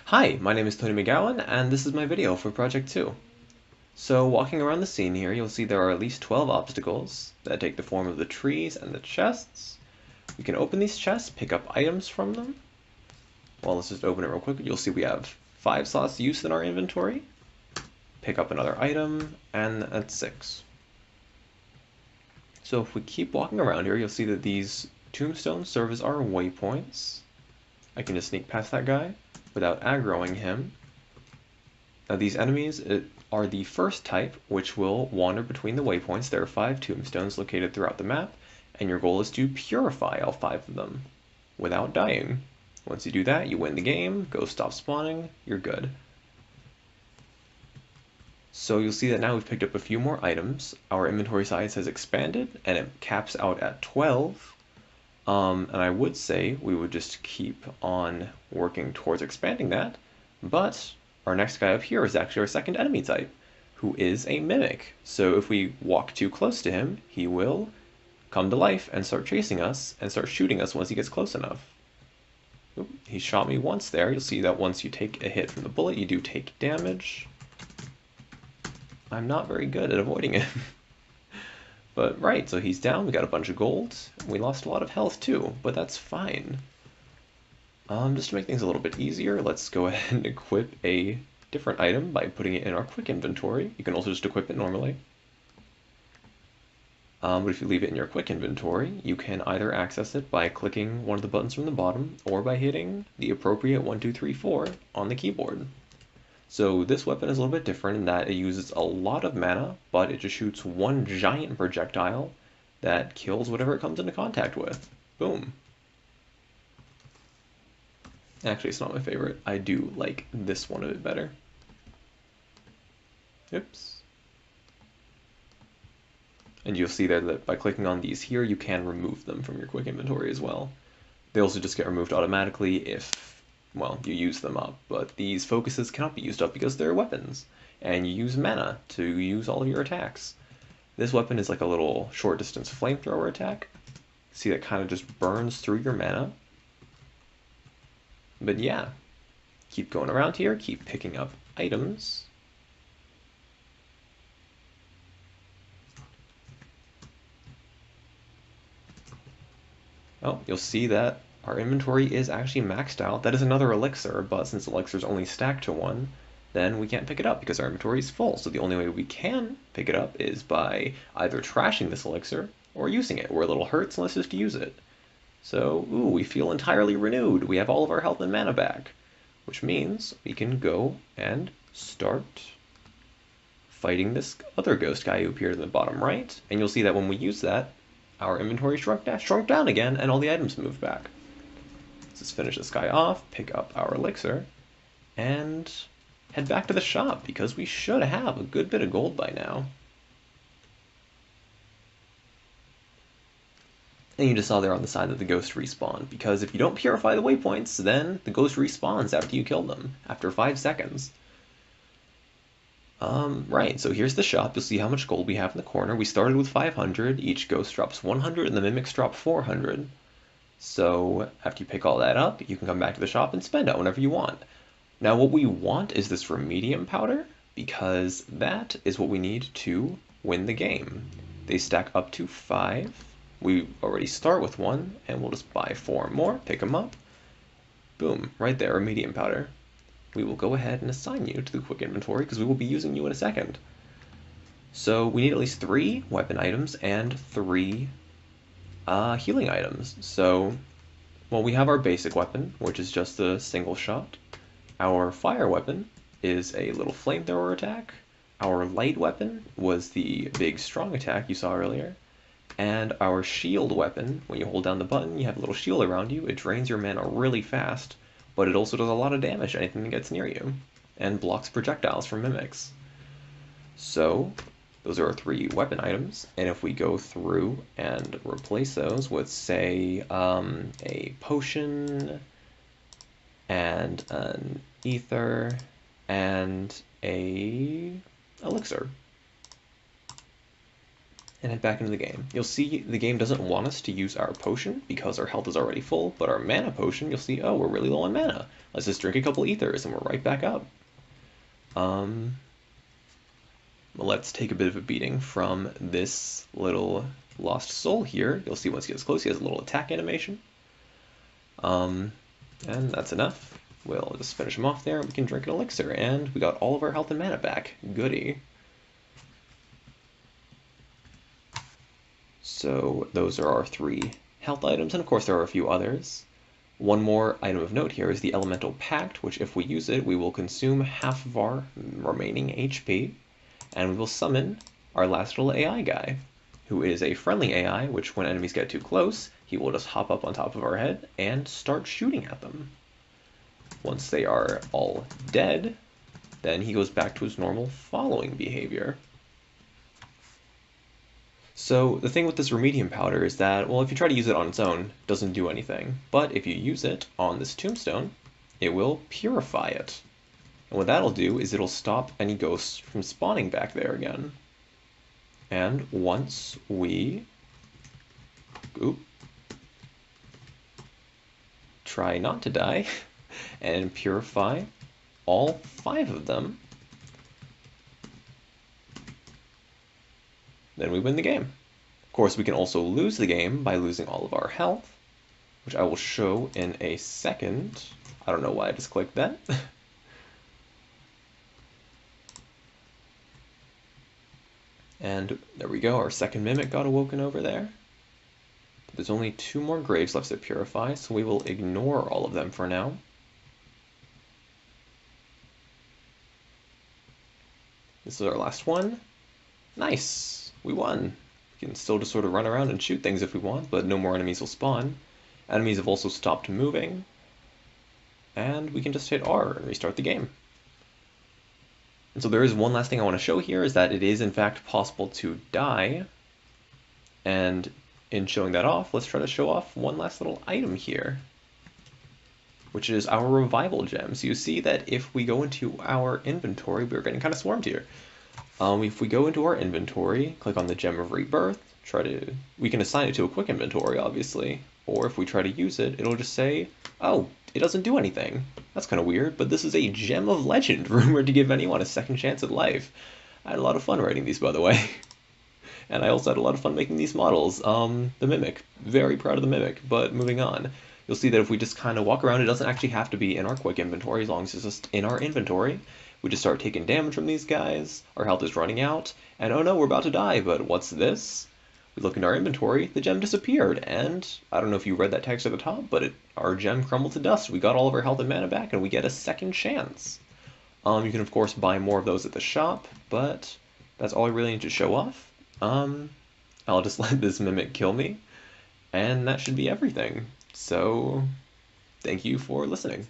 Hi, my name is Tony McGowan, and this is my video for Project 2. So, walking around the scene here, you'll see there are at least 12 obstacles that take the form of the trees and the chests. We can open these chests, pick up items from them. Well, let's just open it real quick. You'll see we have 5 slots used in our inventory. Pick up another item, and that's 6. So if we keep walking around here, you'll see that these tombstones serve as our waypoints. I can just sneak past that guy without aggroing him. Now these enemies are the first type, which will wander between the waypoints. There are 5 tombstones located throughout the map, and your goal is to purify all 5 of them without dying. Once you do that, you win the game, ghosts stop spawning, you're good. So you'll see that now we've picked up a few more items. Our inventory size has expanded, and it caps out at 12. And I would say we would just keep on working towards expanding that, but our next guy up here is actually our second enemy type, who is a mimic. So if we walk too close to him, he will come to life and start chasing us and start shooting us once he gets close enough. Oop, he shot me once there. You'll see that once you take a hit from the bullet, you do take damage. I'm not very good at avoiding him. But right, so he's down, we got a bunch of gold. We lost a lot of health too, but that's fine. Just to make things a little bit easier, let's go ahead and equip a different item by putting it in our quick inventory. You can also just equip it normally. But if you leave it in your quick inventory, you can either access it by clicking one of the buttons from the bottom, or by hitting the appropriate 1, 2, 3, 4 on the keyboard. So this weapon is a little bit different in that it uses a lot of mana, but it just shoots one giant projectile that kills whatever it comes into contact with. Boom. Actually, it's not my favorite. I do like this one a bit better. Oops. And you'll see there that by clicking on these here, you can remove them from your quick inventory as well. They also just get removed automatically if, well, you use them up, but these focuses cannot be used up because they're weapons, and you use mana to use all of your attacks. This weapon is like a little short distance flamethrower attack. See, that kind of just burns through your mana. But yeah, keep going around here, keep picking up items. Oh, you'll see that our inventory is actually maxed out. That is another elixir, but since elixirs only stack to 1, then we can't pick it up because our inventory is full. So the only way we can pick it up is by either trashing this elixir or using it. We're a little hurt, so let's just use it. So, ooh, we feel entirely renewed. We have all of our health and mana back, which means we can go and start fighting this other ghost guy who appeared in the bottom right. And you'll see that when we use that, our inventory shrunk down again, and all the items moved back. Let's just finish this guy off, pick up our elixir, and head back to the shop, because we should have a good bit of gold by now. And you just saw there on the side that the ghost respawned, because if you don't purify the waypoints, then the ghost respawns after you kill them, after 5 seconds. Right, so here's the shop. You'll see how much gold we have in the corner. We started with 500, each ghost drops 100, and the mimics drop 400. So after you pick all that up, you can come back to the shop and spend it whenever you want. Now what we want is this remedium powder, because that is what we need to win the game. They stack up to 5. We already start with 1, and we'll just buy 4 more, pick them up. Boom, right there, remedium powder. We will go ahead and assign you to the quick inventory because we will be using you in a second. So we need at least 3 weapon items and 3 healing items. So, well, we have our basic weapon, which is just a single shot. Our fire weapon is a little flamethrower attack. Our light weapon was the big strong attack you saw earlier. And our shield weapon, when you hold down the button, you have a little shield around you. It drains your mana really fast, but it also does a lot of damage to anything that gets near you, and blocks projectiles from mimics. So, those are our 3 weapon items, and if we go through and replace those with, say, a potion, and an ether, and a elixir. and head back into the game. You'll see the game doesn't want us to use our potion because our health is already full, but our mana potion, you'll see, oh, we're really low on mana. Let's just drink a couple ethers and we're right back up. Let's take a bit of a beating from this little lost soul here. You'll see once he gets close, he has a little attack animation. And that's enough. We'll just finish him off there. We can drink an elixir, and we got all of our health and mana back. Goody. So those are our 3 health items, and of course there are a few others. One more item of note here is the Elemental Pact, which if we use it, we will consume half of our remaining HP, and we will summon our last little AI guy, who is a friendly AI, which when enemies get too close, he will just hop up on top of our head and start shooting at them. Once they are all dead, then he goes back to his normal following behavior. So the thing with this Remedium powder is that, well, if you try to use it on its own, it doesn't do anything. But if you use it on this tombstone, it will purify it. And what that'll do is it'll stop any ghosts from spawning back there again. And once we try not to die and purify all 5 of them, then we win the game. Of course, we can also lose the game by losing all of our health, which I will show in a second. I don't know why I just clicked that. And there we go, our second mimic got awoken over there. There's only 2 more graves left to purify, so we will ignore all of them for now. This is our last one. Nice! We won! We can still just sort of run around and shoot things if we want, but no more enemies will spawn. Enemies have also stopped moving. And we can just hit R and restart the game. And so there is one last thing I want to show here, is that it is in fact possible to die. And in showing that off, let's try to show off one last little item here, which is our revival gems. You see that if we go into our inventory, we're getting kind of swarmed here. If we go into our inventory, click on the Gem of Rebirth, we can assign it to a quick inventory, obviously, or if we try to use it, it'll just say, oh, it doesn't do anything. That's kind of weird, but this is a Gem of Legend, rumored to give anyone a second chance at life. I had a lot of fun writing these, by the way. And I also had a lot of fun making these models. The Mimic, very proud of the Mimic, but moving on. You'll see that if we just kind of walk around, it doesn't actually have to be in our quick inventory, as long as it's just in our inventory. We just start taking damage from these guys, our health is running out, and oh no, we're about to die, but what's this? We look in our inventory, the gem disappeared, and I don't know if you read that text at the top, but our gem crumbled to dust. We got all of our health and mana back, and we get a second chance. You can of course buy more of those at the shop, but that's all I really need to show off. I'll just let this Mimic kill me, and that should be everything. So, thank you for listening.